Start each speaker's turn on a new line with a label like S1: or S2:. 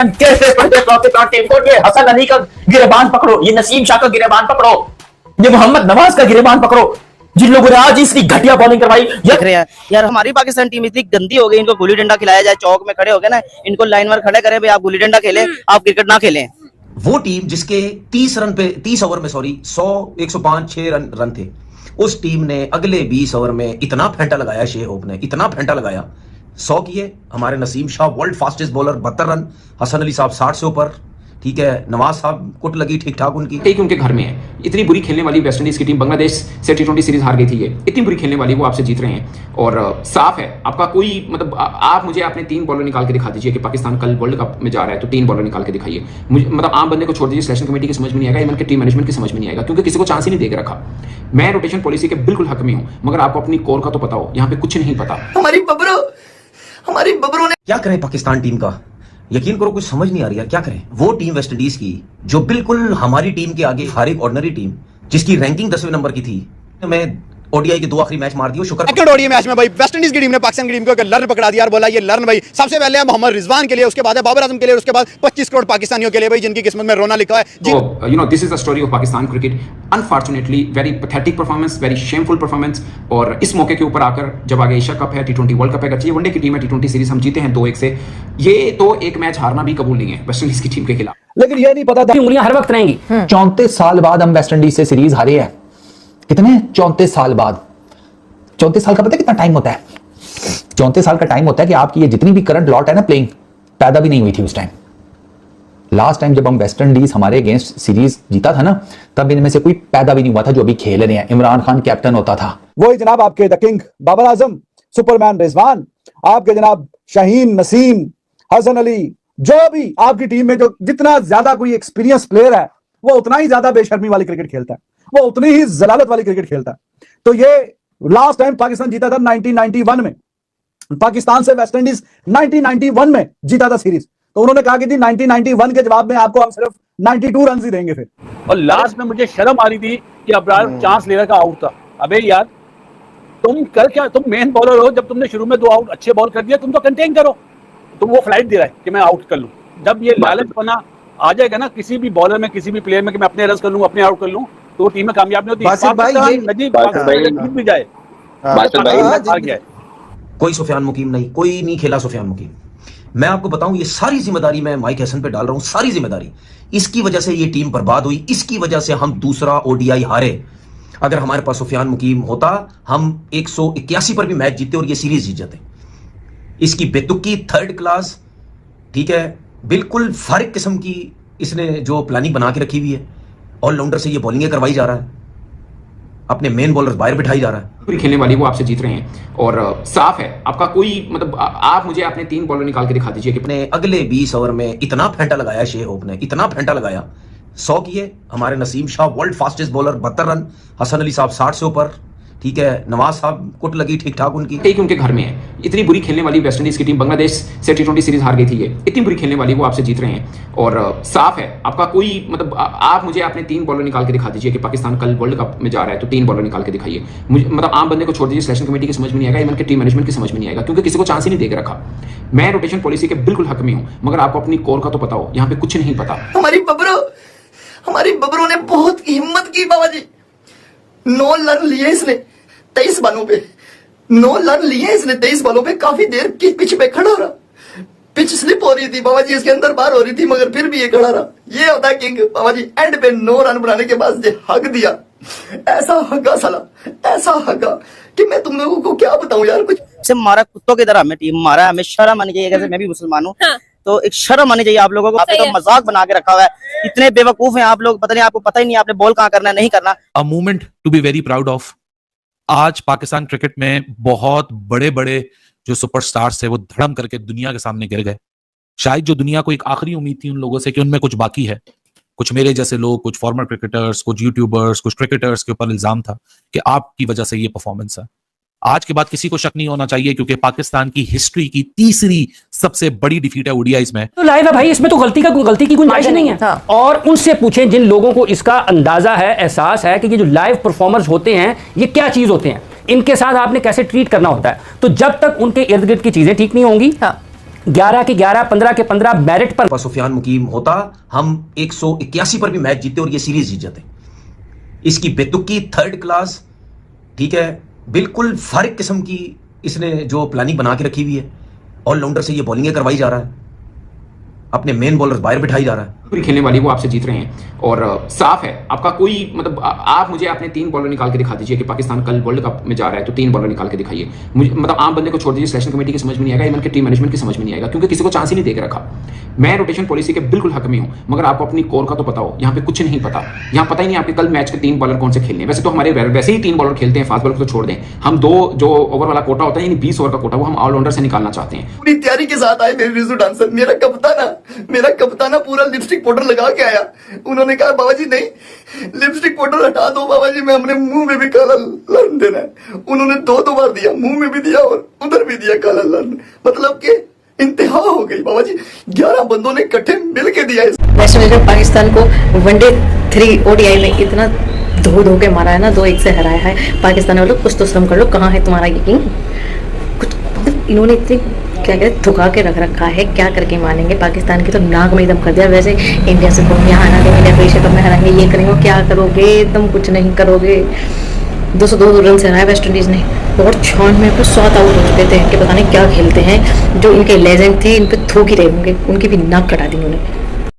S1: कैसे पढ़ते टीम को, ये हसन अली का गिरेबान पकड़ो, ये नसीम शाह का गिरेबान पकड़ो, ये मोहम्मद नवाज का गिरेबान पकड़ो, जिन लोगों ने आज इसकी घटिया बॉलिंग करवाई।
S2: देख रहे हैं यार, हमारी पाकिस्तान टीम इतनी गंदी हो गई, इनको गुल्ली डंडा खिलाया जाए, चौक में खड़े हो गए ना, इनको लाइन पर खड़े करे, भाई आप गुल्ली डंडा खेलें, आप क्रिकेट ना खेलें।
S3: वो टीम जिसके 30 ओवर में 100 105 6 रन थे, उस टीम ने अगले 20 ओवर में इतना फेंटा लगाया, शेह होप ने इतना फेंटा लगाया, 100 किए। हमारे Naseem Shah world fastest bowler 72 run, Hasan Ali साहब 60 से ऊपर, ठीक है, नवाज साहब कुट लगी ठीक ठाक उनकी।
S4: एक उनके घर में है, इतनी बुरी खेलने वाली वेस्ट इंडीज की टीम बांग्लादेश से T20 सीरीज हार गई थी, ये इतनी बुरी खेलने वाली, वो आपसे जीत रहे हैं। और साफ है आपका कोई मतलब, आप मुझे अपने 3 बॉलर निकाल के दिखा दीजिए कि पाकिस्तान कल वर्ल्ड कप में जा रहा है, तो 3 बॉलर निकाल के दिखाइए मुझे, मतलब आम बंदे को छोड़ दीजिए, सिलेक्शन कमेटी की समझ में नहीं आएगा, इवन के टीम मैनेजमेंट की समझ में नहीं आएगा, क्योंकि किसी को चांस ही नहीं देकर रखा। मैं रोटेशन पॉलिसी के बिल्कुल हक में हूं, मगर आपको अपनी कोर का तो पता हो, यहाँ पे कुछ नहीं पता।
S2: हमारी बबरों ने
S3: क्या करें पाकिस्तान टीम का, यकीन करो कुछ समझ नहीं आ रही यार, क्या करें। वो टीम वेस्ट इंडीज की जो बिल्कुल हमारी टीम के आगे हर एक ऑर्डिनरी टीम, जिसकी रैंकिंग 10वें नंबर की थी, मैं ओडीआई के 2 आखिरी मैच मार दिए, शुक्र।
S5: सेकंड ओडीआई मैच में भाई वेस्ट इंडीज की टीम ने पाकिस्तान की टीम को लर्न पकड़ा दिया और बोला ये लर्न भाई सबसे पहले है मोहम्मद रिजवान के लिए, उसके बाद है बाबर आजम के लिए, उसके बाद 25 करोड़ पाकिस्तानियों के लिए भाई, जिनकी किस्मत में रोना लिखा है।
S4: You know this is the story of Pakistan cricket, unfortunately very pathetic performance, very shameful performance. और इस मौके के ऊपर आकर, जब आगे एशिया कप है, T20 वर्ल्ड कप है, अच्छी वनडे की टीम है, T20 सीरीज हम जीते हैं 2-1 से, ये तो एक मैच हारना भी कबूल नहीं है वेस्ट इंडीज की टीम के खिलाफ।
S6: लेकिन ये नहीं पता था उंगलियां हर वक्त रहेंगी। 34 साल बाद हम वेस्ट इंडीज से सीरीज हारे हैं। कितने 34 साल बाद, 34 साल का पता है कितना टाइम होता है? 34 साल का टाइम होता है कि आपकी ये जितनी भी करंट लॉट है ना प्लेइंग, पैदा भी नहीं हुई थी उस टाइम। लास्ट टाइम जब हम वेस्ट इंडीज हमारे अगेंस्ट सीरीज जीता था ना, तब इनमें से कोई पैदा भी नहीं हुआ था जो अभी खेल रहे हैं। इमरान खान कैप्टन होता था,
S5: वही जनाब आपके the king Babar Azam, superman Rizwan, आपके जनाब शाहीन, नसीम, हसन अली, जो भी आपकी टीम में जो जितना ज्यादा कोई एक्सपीरियंस प्लेयर है, वो उतना ही ज्यादा बेशर्मी वाली क्रिकेट खेलता है, वो उतनी ही जलालत वाली क्रिकेट खेलता है। तो ये लास्ट टाइम पाकिस्तान जीता था 1991 में, पाकिस्तान से वेस्ट इंडीज 1991 में जीता था सीरीज। तो उन्होंने कहा कि जी 1991 के जवाब में आपको हम सिर्फ 92 रन ही देंगे फिर।
S7: और लास्ट में मुझे शर्म आ रही थी कि अब्रार चांस ले रखा आउट था। अबे यार तुम कर क्या, तुम मेन बॉलर हो, जब तुमने शुरू में 2 आउट अच्छे बॉल कर दिया, तुम तो कंटेन करो। तुम वो फ्लाइट दे रहा है कि मैं आउट कर लूं, जब ये लालच बना आ जाएगा ना किसी भी बॉलर में, किसी भी प्लेयर में कि मैं अपने रन कर लूं, अपने आउट कर लूं, तो टीम में कामयाब नहीं होती।
S3: कोई सुफियान मुकीम नहीं, कोई नहीं खेला सुफियान मुकीम। मैं आपको बताऊं, ये सारी जिम्मेदारी मैं माइक हसन पे डाल रहा हूं, सारी जिम्मेदारी इसकी वजह से ये टीम बर्बाद हुई, इसकी वजह से हम दूसरा ओडीआई हारे। अगर हमारे पास सुफियान मुकीम होता, हम 181 पर भी मैच जीते और ये सीरीज जीत जाते। इसकी बेतुकी थर्ड क्लास, ठीक है, बिल्कुल फारिग किस्म की इसने जो प्लानिंग बना के रखी हुई है, ऑलराउंडर से ये बॉलिंग करवाई जा रहा है, अपने मेन बॉलर बाहर बिठाई जा रहा है।
S4: पूरी खेलने वाली, वो आपसे जीत रहे हैं। और साफ है आपका कोई मतलब, आप मुझे अपने 3 बॉलर निकाल के दिखा दीजिए कि
S3: अपने अगले 20 ओवर में इतना फेंटा लगाया, शेह होप ने इतना फेंटा लगाया, 100 किए। हमारे Naseem Shah world fastest bowler 72 run, Hasan Ali साहब 60 से ऊपर, ठीक है, नवाज साहब कुट लगी ठीक ठाक उनकी।
S4: एक उनके घर में है, इतनी बुरी खेलने वाली वेस्ट इंडीज की टीम बांग्लादेश से T20 सीरीज हार गई थी, ये इतनी बुरी खेलने वाली, वो आपसे जीत रहे हैं। और साफ है आपका कोई मतलब, आप मुझे अपने 3 बॉलर निकाल के दिखा दीजिए कि पाकिस्तान कल वर्ल्ड कप में जा रहा है, तो 3 बॉलर निकाल के दिखाइए मुझे, मतलब आम बंदे को छोड़ दीजिए, सिलेक्शन कमेटी की समझ में नहीं आएगा, इवन के टीम मैनेजमेंट की समझ में नहीं आएगा, क्योंकि किसी को चांस ही नहीं देकर रखा। मैं रोटेशन पॉलिसी के बिल्कुल हक में हूं, मगर आपको अपनी कोर का तो पता हो, यहाँ पे कुछ नहीं पता।
S2: हमारी बबरों ने बहुत हिम्मत की बाबा जी। 9 रन लिए इसने 23 बॉलों पे, 9 रन लिए इसने 23 बॉलों पे। काफी देर की पिच पे खड़ा रहा, पिच स्लिप हो रही थी बाबा जी, इसके अंदर बाहर हो रही थी, मगर फिर भी ये खड़ा रहा। ये होता है किंग बाबा जी। एंड पे 9 रन बनाने के बाद ये हक दिया, ऐसा हका साला, ऐसा हका कि मैं तुम लोगों को क्या बताऊं यार। कुछ से मारा कुत्तों की तरह हमें टीम मारा, हमें शर्म आनी चाहिए। मैं भी मुसलमान हूँ, तो एक शर्म आनी चाहिए आप लोगों को। आपने तो मजाक बना के रखा हुआ है, इतने बेवकूफ हैं आप लोग, पता नहीं, आपको पता ही नहीं आपने बॉल कहाँ करना है, नहीं करना।
S8: A moment to be very proud of. आज पाकिस्तान क्रिकेट में बहुत बड़े बड़े जो सुपरस्टार्स थे वो धड़म करके दुनिया के सामने गिर गए। शायद जो दुनिया को एक आखिरी उम्मीद थी उन लोगों से कि उनमें कुछ बाकी है, कुछ मेरे जैसे लोग, कुछ फॉर्मर क्रिकेटर्स, कुछ यूट्यूबर्स, कुछ क्रिकेटर्स के ऊपर इल्जाम था कि आपकी वजह से ये परफॉर्मेंस है। आज के बाद किसी को शक नहीं होना चाहिए, क्योंकि पाकिस्तान की हिस्ट्री की 3री सबसे बड़ी डिफीट है ओडीआईज में।
S1: तो लाइव है भाई, इसमें तो गलती की गुंजाइश नहीं है। हाँ। और उनसे पूछें जिन लोगों को इसका अंदाजा है, एहसास है कि ये जो लाइव परफॉर्मर्स होते हैं ये क्या चीज होते हैं, इनके साथ आपने कैसे ट्रीट करना होता है। तो जब तक उनके इर्द गिर्द की चीजें ठीक नहीं होंगी, हाँ,
S9: 11 के 11, 15 के 15 मेरिट पर
S3: सुफियान मुकीम होता, हम 181 पर भी मैच जीते और ये सीरीज जीत जाते। इसकी बेतुकी थर्ड क्लास, ठीक है, बिल्कुल फारिग किस्म की इसने जो प्लानिंग बना के रखी हुई है। ऑलराउंडर से ये बॉलिंग करवाई जा रहा है, अपने मेन बॉलर बाहर बिठाई जा रहा है।
S4: पूरी खेलने वाली वो आपसे जीत रहे हैं और साफ है आपका कोई मतलब आप मुझे अपने 3 बॉलर निकाल के दिखा दीजिए कि पाकिस्तान कल वर्ल्ड कप में जा रहा है तो 3 बॉलर निकाल के दिखाइए। मुझे मतलब आम बंदे को छोड़ दीजिए, सिलेक्शन कमेटी की समझ में नहीं आएगा, इवन के टीम मैनेजमेंट की समझ में नहीं आएगा, क्योंकि किसी को चांस ही नहीं देकर रखा। मैं रोटेशन पॉलिसी के बिल्कुल हक में हूं, मगर आपको अपनी कोर का तो पता हो। यहाँ पे कुछ नहीं पता, यहाँ पता ही नहीं आपके कल मैच के 3 बॉलर कौन से खेलने हैं। वैसे तो हमारे वैसे ही 3 बॉलर खेलते हैं, फास्ट बॉलर को तो छोड़ दें। हम 2 जो ओवर वाला कोटा होता है यानी 20 ओवर का कोटा, वो हम ऑलराउंडर से निकालना चाहते हैं।
S2: पूरी तैयारी के साथ आए मेरे रिजू डांसर। मेरा कप्ताना पूरा लिपस्टिक पाउडर लगा के आया। उन्होंने कहा बाबा जी नहीं, लिपस्टिक पाउडर हटा दो बाबा जी, मैं अपने मुंह में भी काला लर्न देना है। उन्होंने 2 बार दिया, मुंह में भी दिया और उधर भी दिया काला लर्न। मतलब कि इंतहा हो गई बाबा जी, 11 बंदों ने इकट्ठे मिल के दिया।
S10: वेस्ट इंडीज ने पाकिस्तान को वनडे 3 ODI में इतना धो के मारा है ना, 2-1 से हराया है। पाकिस्तान वालों कुछ तो श्रम कर लो, कहाँ है तुम्हारा यकीन? कुछ मतलब इन्होंने इतनी क्या कहते धुका के रख रखा है, क्या करके मानेंगे? पाकिस्तान की तो नाक में एकदम कर दिया। वैसे इंडिया से तुम यहाँ आना देंगे, एशिया कप में हराएंगे, ये करेंगे, क्या करोगे? एकदम कुछ नहीं करोगे। 202 रन से हराया वेस्ट इंडीज ने और 96 में तो 7 आउट हो चुके थे कि पता नहीं क्या खेलते हैं। जो इनके लेजेंड थे इन पे थूक ही रहे होंगे, उनकी भी नाक कटा दी उन्होंने।